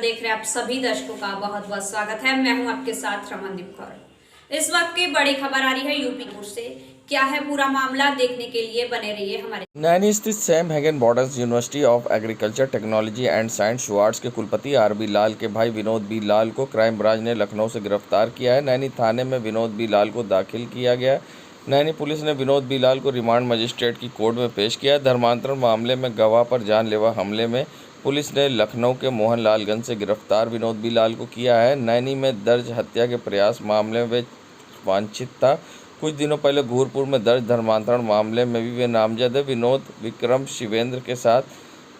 देख रहे आप सभी दर्शकों का बहुत बहुत स्वागत है। मैं हूं आपके साथ रमनदीप कौर। इस वक्त की बड़ी खबर आ रही है यूपी से। क्या है पूरा मामला, देखने के लिए बने रहिए हमारे। नैनी स्थित सैम हैगन बॉर्डर्स university of agriculture technology and science SHUATS के कुलपति आर.बी. लाल के भाई विनोद बी. लाल को क्राइम ब्रांच ने लखनऊ से गिरफ्तार किया है। नैनी थाने में विनोद बी. लाल को दाखिल किया गया। नैनी पुलिस ने विनोद बी. लाल को रिमांड मजिस्ट्रेट की कोर्ट में पेश किया। धर्मांतरण मामले में गवाह पर जानलेवा हमले में पुलिस ने लखनऊ के मोहनलालगंज से गिरफ्तार विनोद बी. लाल को किया है। नैनी में दर्ज हत्या के प्रयास मामले में वांछित था। कुछ दिनों पहले घूरपुर में दर्ज धर्मांतरण मामले में भी वे नामजद है। विनोद विक्रम शिवेंद्र के साथ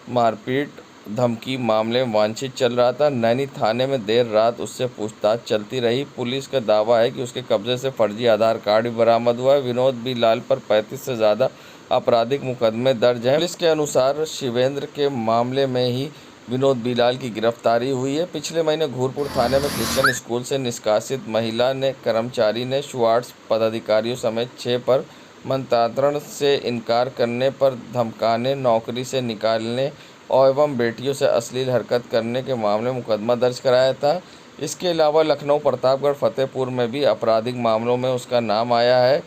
मारपीट धमकी मामले में वांछित चल रहा था। नैनी थाने में देर रात उससे पूछताछ चलती रही। पुलिस का दावा है कि उसके कब्जे से फर्जी आधार कार्ड भी बरामद हुआ है। विनोद बी. लाल पर 35 से ज़्यादा आपराधिक मुकदमे दर्ज हैं। पुलिस के अनुसार शिवेंद्र के मामले में ही विनोद बी. लाल की गिरफ्तारी हुई है। पिछले महीने घूरपुर थाने में क्रिश्चियन स्कूल से निष्कासित महिला ने कर्मचारी ने शुआर्ट्स पदाधिकारियों समेत 6 पर मतांतरण से इनकार करने पर धमकाने, नौकरी से निकालने और एवं बेटियों से अश्लील हरकत करने के मामले में मुकदमा दर्ज कराया था। इसके अलावा लखनऊ, प्रतापगढ़, फतेहपुर में भी आपराधिक मामलों में उसका नाम आया है।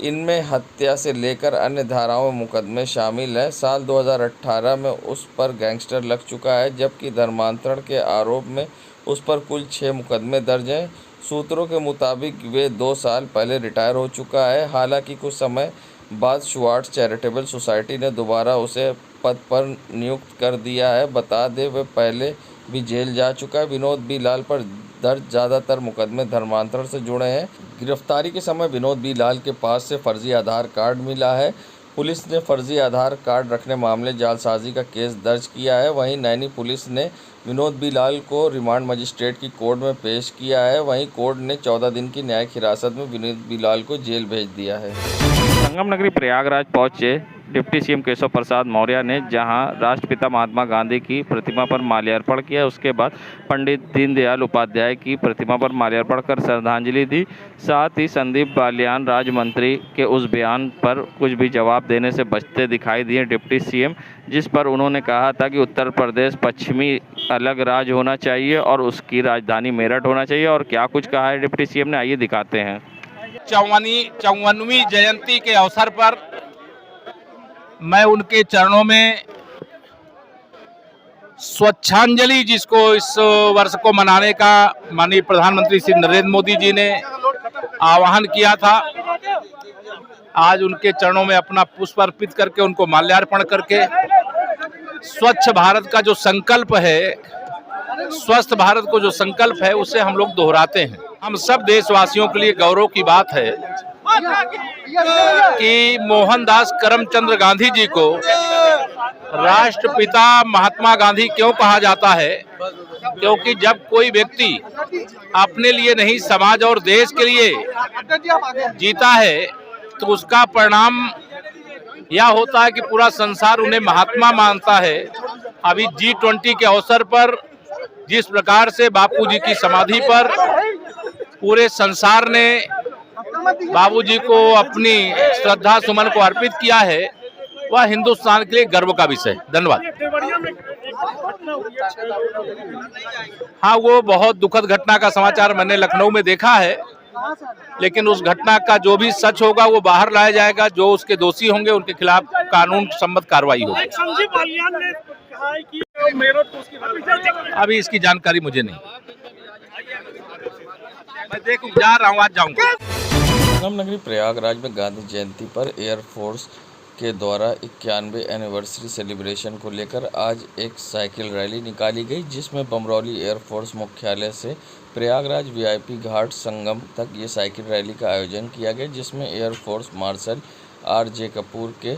इनमें हत्या से लेकर अन्य धाराओं में मुकदमे शामिल हैं। साल 2018 में उस पर गैंगस्टर लग चुका है, जबकि धर्मांतरण के आरोप में उस पर कुल 6 मुकदमे दर्ज हैं। सूत्रों के मुताबिक वे 2 साल पहले रिटायर हो चुका है। हालांकि कुछ समय बाद शुआर्ट्स चैरिटेबल सोसाइटी ने दोबारा उसे पद पर नियुक्त कर दिया है। बता दें, वे पहले भी जेल जा चुका है। विनोद बी. लाल पर दर्ज ज़्यादातर मुकदमे धर्मांतरण से जुड़े हैं। गिरफ्तारी के समय विनोद बी. लाल के पास से फर्जी आधार कार्ड मिला है। पुलिस ने फर्जी आधार कार्ड रखने मामले जालसाजी का केस दर्ज किया है। वहीं नैनी पुलिस ने विनोद बी. लाल को रिमांड मजिस्ट्रेट की कोर्ट में पेश किया है। वहीं कोर्ट ने 14 दिन की न्यायिक हिरासत में विनोद बी. लाल को जेल भेज दिया है। संगम नगरी प्रयागराज पहुंचे डिप्टी सीएम केशव प्रसाद मौर्य ने जहां राष्ट्रपिता महात्मा गांधी की प्रतिमा पर माल्यार्पण किया, उसके बाद पंडित दीनदयाल उपाध्याय की प्रतिमा पर माल्यार्पण कर श्रद्धांजलि दी। साथ ही संदीप बालियान राज्य मंत्री के उस बयान पर कुछ भी जवाब देने से बचते दिखाई दिए डिप्टी सीएम, जिस पर उन्होंने कहा था कि उत्तर प्रदेश पश्चिमी अलग राज्य होना चाहिए और उसकी राजधानी मेरठ होना चाहिए। और क्या कुछ कहा है डिप्टी सीएम ने, आइए दिखाते हैं। 54वीं जयंती के अवसर पर मैं उनके चरणों में स्वच्छांजलि, जिसको इस वर्ष को मनाने का माननीय प्रधानमंत्री श्री नरेंद्र मोदी जी ने आह्वान किया था, आज उनके चरणों में अपना पुष्प अर्पित करके, उनको माल्यार्पण करके स्वच्छ भारत का जो संकल्प है, स्वस्थ भारत को जो संकल्प है, उसे हम लोग दोहराते हैं। हम सब देशवासियों के लिए गौरव की बात है कि मोहनदास करमचंद गांधी जी को राष्ट्रपिता महात्मा गांधी क्यों कहा जाता है? क्योंकि जब कोई व्यक्ति अपने लिए नहीं, समाज और देश के लिए जीता है, तो उसका परिणाम यह होता है कि पूरा संसार उन्हें महात्मा मानता है। अभी G20 के अवसर पर जिस प्रकार से बापूजी की समाधि पर पूरे संसार ने बाबूजी को अपनी श्रद्धा सुमन को अर्पित किया है, वह हिंदुस्तान के लिए गर्व का विषय है। धन्यवाद। हाँ, वो बहुत दुखद घटना का समाचार मैंने लखनऊ में देखा है, लेकिन उस घटना का जो भी सच होगा वो बाहर लाया जाएगा। जो उसके दोषी होंगे उनके खिलाफ कानून सम्मत कार्रवाई होगी। अभी इसकी जानकारी मुझे नहीं, मैं जा रहा हूँ, आज जाऊंगा। संगम नगरी प्रयागराज में गांधी जयंती पर एयरफोर्स के द्वारा 91वें एनिवर्सरी सेलिब्रेशन को लेकर आज एक साइकिल रैली निकाली गई, जिसमें बमरौली एयरफोर्स मुख्यालय से प्रयागराज वीआईपी घाट संगम तक ये साइकिल रैली का आयोजन किया गया, जिसमें एयरफोर्स मार्शल आर.जे. कपूर के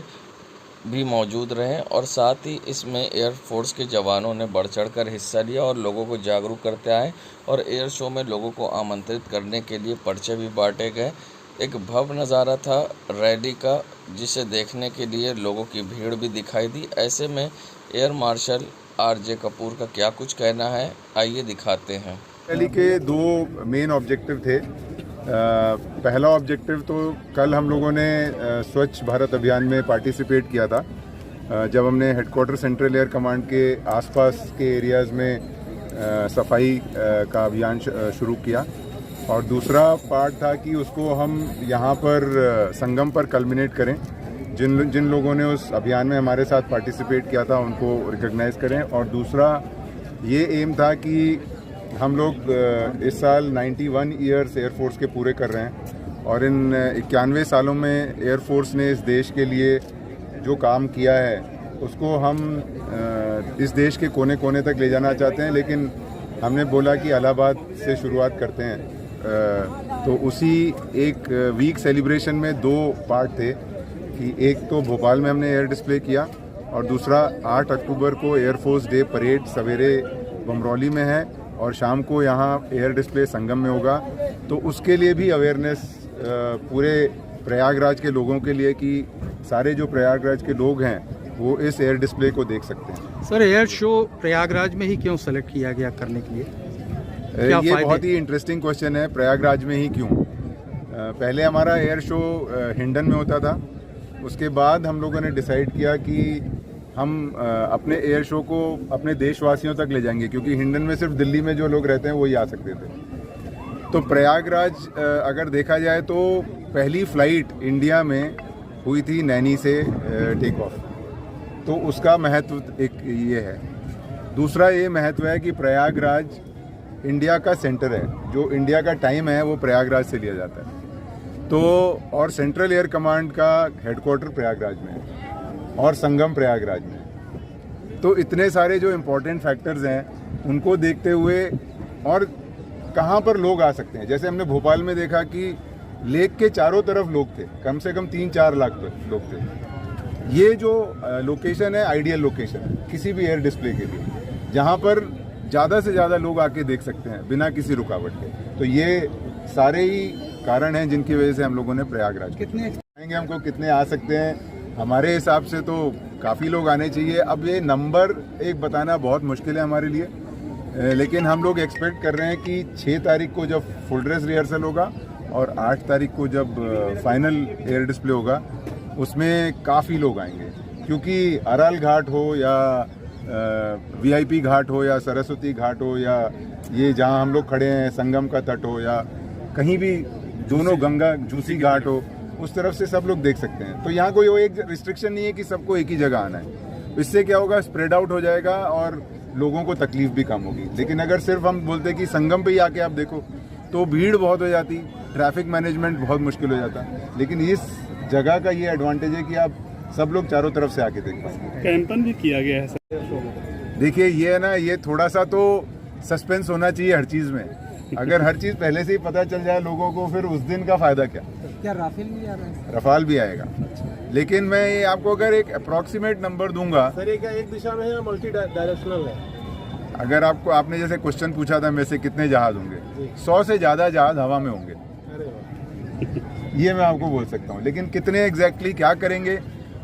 भी मौजूद रहे और साथ ही इसमें एयरफोर्स के जवानों ने बढ़ चढ़कर हिस्सा लिया और लोगों को जागरूक करते आए और एयर शो में लोगों को आमंत्रित करने के लिए पर्चे भी बांटे गए। एक भव्य नज़ारा था रैली का, जिसे देखने के लिए लोगों की भीड़ भी दिखाई दी। ऐसे में एयर मार्शल आर.जे. कपूर का क्या कुछ कहना है, आइए दिखाते हैं। रैली के 2 मेन ऑब्जेक्टिव थे। पहला ऑब्जेक्टिव तो कल हम लोगों ने स्वच्छ भारत अभियान में पार्टिसिपेट किया था, जब हमने हेडक्वार्टर सेंट्रल एयर कमांड के आसपास के एरियाज़ में सफाई का अभियान शुरू किया। और दूसरा पार्ट था कि उसको हम यहाँ पर संगम पर कल्मिनेट करें। जिन लोगों ने उस अभियान में हमारे साथ पार्टिसिपेट किया था उनको रिकॉग्नाइज करें। और दूसरा ये एम था कि हम लोग इस साल 91 ईयर्स एयरफोर्स के पूरे कर रहे हैं और इन 91 सालों में एयरफोर्स ने इस देश के लिए जो काम किया है उसको हम इस देश के कोने कोने तक ले जाना चाहते हैं। लेकिन हमने बोला कि इलाहाबाद से शुरुआत करते हैं। तो उसी एक वीक सेलिब्रेशन में दो पार्ट थे कि एक तो भोपाल में हमने एयर डिस्प्ले किया और दूसरा 8 अक्टूबर को एयरफोर्स डे परेड सवेरे बमरौली में है और शाम को यहाँ एयर डिस्प्ले संगम में होगा। तो उसके लिए भी अवेयरनेस पूरे प्रयागराज के लोगों के लिए कि सारे जो प्रयागराज के लोग हैं वो इस एयर डिस्प्ले को देख सकते हैं। सर, एयर शो प्रयागराज में ही क्यों सेलेक्ट किया गया करने के लिए? ये बहुत ही इंटरेस्टिंग क्वेश्चन है। प्रयागराज में ही क्यों? पहले हमारा एयर शो हिंडन में होता था। उसके बाद हम लोगों ने डिसाइड किया कि हम अपने एयर शो को अपने देशवासियों तक ले जाएंगे, क्योंकि हिंडन में सिर्फ दिल्ली में जो लोग रहते हैं वही आ सकते थे। तो प्रयागराज अगर देखा जाए तो पहली फ्लाइट इंडिया में हुई थी नैनी से टेक ऑफ, तो उसका महत्व एक ये है। दूसरा ये महत्व है कि प्रयागराज इंडिया का सेंटर है। जो इंडिया का टाइम है वो प्रयागराज से लिया जाता है। तो और सेंट्रल एयर कमांड का हेडक्वार्टर प्रयागराज में है और संगम प्रयागराज में है। तो इतने सारे जो इम्पोर्टेंट फैक्टर्स हैं उनको देखते हुए और कहाँ पर लोग आ सकते हैं, जैसे हमने भोपाल में देखा कि लेक के चारों तरफ लोग थे, कम से कम 3-4 लाख लोग थे। ये जो लोकेशन है आइडियल लोकेशन है किसी भी एयर डिस्प्ले के लिए, जहाँ पर ज़्यादा से ज़्यादा लोग आके देख सकते हैं बिना किसी रुकावट के। तो ये सारे ही कारण हैं जिनकी वजह से हम लोगों ने प्रयागराज कितने आएंगे, हमको कितने आ सकते हैं, हमारे हिसाब से तो काफ़ी लोग आने चाहिए। अब ये नंबर एक बताना बहुत मुश्किल है हमारे लिए, लेकिन हम लोग एक्सपेक्ट कर रहे हैं कि 6 तारीख को जब फुल ड्रेस रिहर्सल होगा और 8 तारीख को जब फाइनल एयर डिस्प्ले होगा उसमें काफ़ी लोग आएंगे। क्योंकि अराल घाट हो या VIP घाट हो या सरस्वती घाट हो या ये जहाँ हम लोग खड़े हैं संगम का तट हो या कहीं भी दोनों गंगा झूसी घाट हो, उस तरफ से सब लोग देख सकते हैं। तो यहाँ कोई वो एक रिस्ट्रिक्शन नहीं है कि सबको एक ही जगह आना है। इससे क्या होगा, स्प्रेड आउट हो जाएगा और लोगों को तकलीफ भी कम होगी। लेकिन अगर सिर्फ हम बोलते कि संगम पे ही आके आप देखो तो भीड़ बहुत हो जाती, ट्रैफिक मैनेजमेंट बहुत मुश्किल हो जाता। लेकिन इस जगह का ये एडवांटेज है कि आप सब लोग चारों तरफ से आके देख पाएंगे। कैंपन भी किया गया है। देखिए ये है ना, ये थोड़ा सा तो सस्पेंस होना चाहिए हर चीज़ में। अगर हर चीज़ पहले से ही पता चल जाए लोगों को, फिर उस दिन का फायदा क्या? क्या राफेल भी आ रहा है? रफाल भी आएगा। लेकिन मैं ये आपको अगर एक अप्रॉक्सीमेट नंबर दूंगा, सर ये क्या एक दिशा में है या मल्टी डायरेक्शनल है? अगर आपने जैसे क्वेश्चन पूछा था मेरे से कितने जहाज होंगे, 100 से ज़्यादा जहाज हवा में होंगे, ये मैं आपको बोल सकता हूँ। लेकिन कितने एग्जैक्टली क्या करेंगे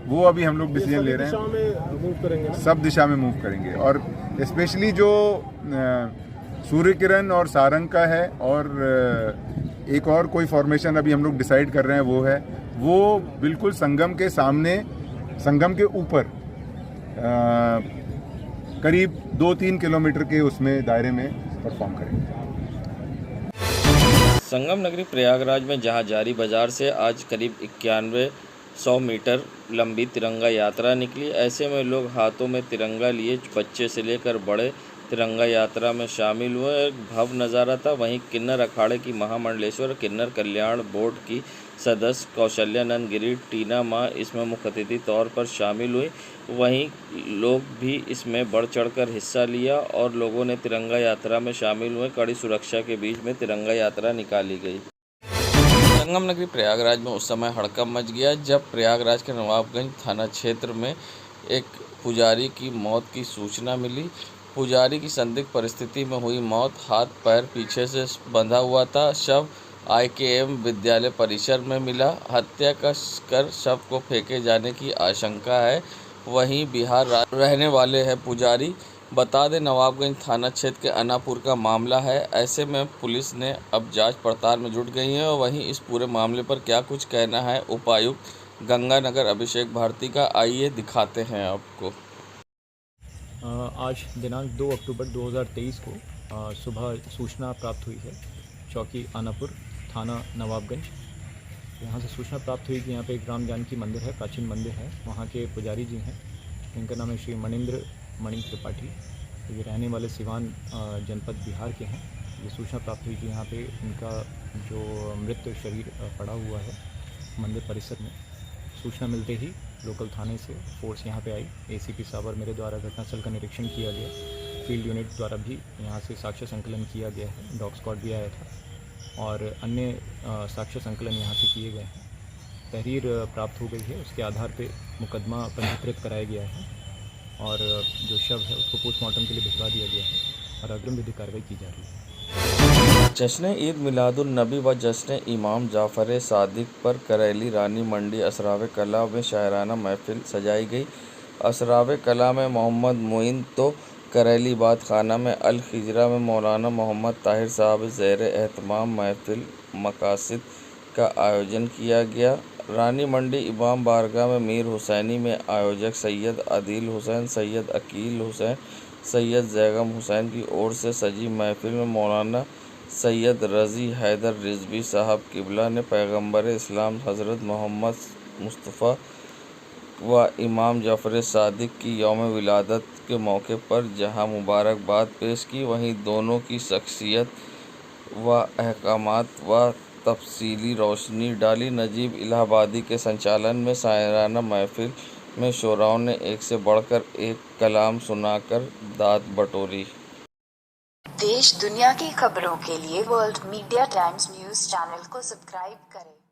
वो अभी हम लोग डिसीजन ले रहे हैं। सब दिशा में मूव करेंगे और स्पेशली जो सूर्य किरण और सारंग का है और एक और कोई फॉर्मेशन अभी हम लोग डिसाइड कर रहे हैं वो बिल्कुल संगम के सामने, संगम के ऊपर करीब 2-3 किलोमीटर के उसमें दायरे में परफॉर्म करेंगे। संगम नगरी प्रयागराज में जहां जारी बाजार से आज करीब 9100 मीटर लंबी तिरंगा यात्रा निकली। ऐसे में लोग हाथों में तिरंगा लिए बच्चे से लेकर बड़े तिरंगा यात्रा में शामिल हुए। एक भव्य नज़ारा था। वहीं किन्नर अखाड़े की महामंडलेश्वर किन्नर कल्याण बोर्ड की सदस्य कौशल्यानंद गिरी टीना माँ इसमें मुख्य अतिथि तौर पर शामिल हुई। वहीं लोग भी इसमें बढ़ चढ़कर हिस्सा लिया और लोगों ने तिरंगा यात्रा में शामिल हुए। कड़ी सुरक्षा के बीच में तिरंगा यात्रा निकाली गई। संगम नगरी प्रयागराज में उस समय हड़कंप मच गया जब प्रयागराज के नवाबगंज थाना क्षेत्र में एक पुजारी की मौत की सूचना मिली। पुजारी की संदिग्ध परिस्थिति में हुई मौत, हाथ पैर पीछे से बंधा हुआ था। शव IKM विद्यालय परिसर में मिला। हत्या कर शव को फेंके जाने की आशंका है। वहीं बिहार रहने वाले हैं पुजारी। बता दें नवाबगंज थाना क्षेत्र के अनापुर का मामला है। ऐसे में पुलिस ने अब जांच पड़ताल में जुट गई है। और वहीं इस पूरे मामले पर क्या कुछ कहना है उपायुक्त गंगानगर अभिषेक भारती का, आइए दिखाते हैं आपको। आज दिनांक 2 अक्टूबर 2023 को सुबह सूचना प्राप्त हुई है चौकी आनापुर थाना नवाबगंज। यहाँ से सूचना प्राप्त हुई कि यहाँ पे एक राम जानकी मंदिर है, प्राचीन मंदिर है। वहाँ के पुजारी जी हैं, इनका नाम है श्री मणि त्रिपाठी। ये रहने वाले सिवान जनपद बिहार के हैं। ये सूचना प्राप्त हुई कि यहाँ पे इनका जो मृत शरीर पड़ा हुआ है मंदिर परिसर में। सूचना मिलते ही लोकल थाने से फोर्स यहाँ पे आई। एसीपी साबर मेरे द्वारा घटनास्थल का निरीक्षण किया गया। फील्ड यूनिट द्वारा भी यहाँ से साक्ष्य संकलन किया गया है। डॉग स्क्वाड भी आया था और अन्य साक्ष्य संकलन यहाँ से किए गए हैं। तहरीर प्राप्त हो गई है, उसके आधार पे मुकदमा पंजीकृत कराया गया है और जो शव है उसको पोस्टमार्टम के लिए भिजवा दिया गया है और अग्रिम विधि कार्रवाई की जा रही है। जश्न ईद मिलादुन्नबी व जश्न इमाम जाफ़र सादिक पर करैली रानी मंडी असराव कला में शायराना महफिल सजाई गई। असराव कला में मोहम्मद मोइन तो करैली बात खाना में अल खिजरा में मौलाना मोहम्मद ताहिर साहब ज़ेर एहतमाम महफिल मकासिद का आयोजन किया गया। रानी मंडी इमाम बारगाह में मीर हुसैनी में आयोजक सैयद आदिल हुसैन, सैयद अकील हुसैन, सैयद जैगम हुसैन की ओर से सजी महफिल में मौलाना सैयद रज़ी हैदर रिजवी साहब किबला ने पैगंबर इस्लाम हज़रत मोहम्मद मुस्तफ़ा व इमाम जाफ़र सादिक की यौम विलादत के मौके पर जहां मुबारकबाद पेश की, वहीं दोनों की शख्सियत व अहकामात व तफसीली रोशनी डाली। नजीब इलाहाबादी के संचालन में शायराना महफिल में शोराओं ने एक से बढ़कर एक कलाम सुनाकर दाद बटोरी। देश दुनिया की खबरों के लिए world media times news channel को सब्सक्राइब करें।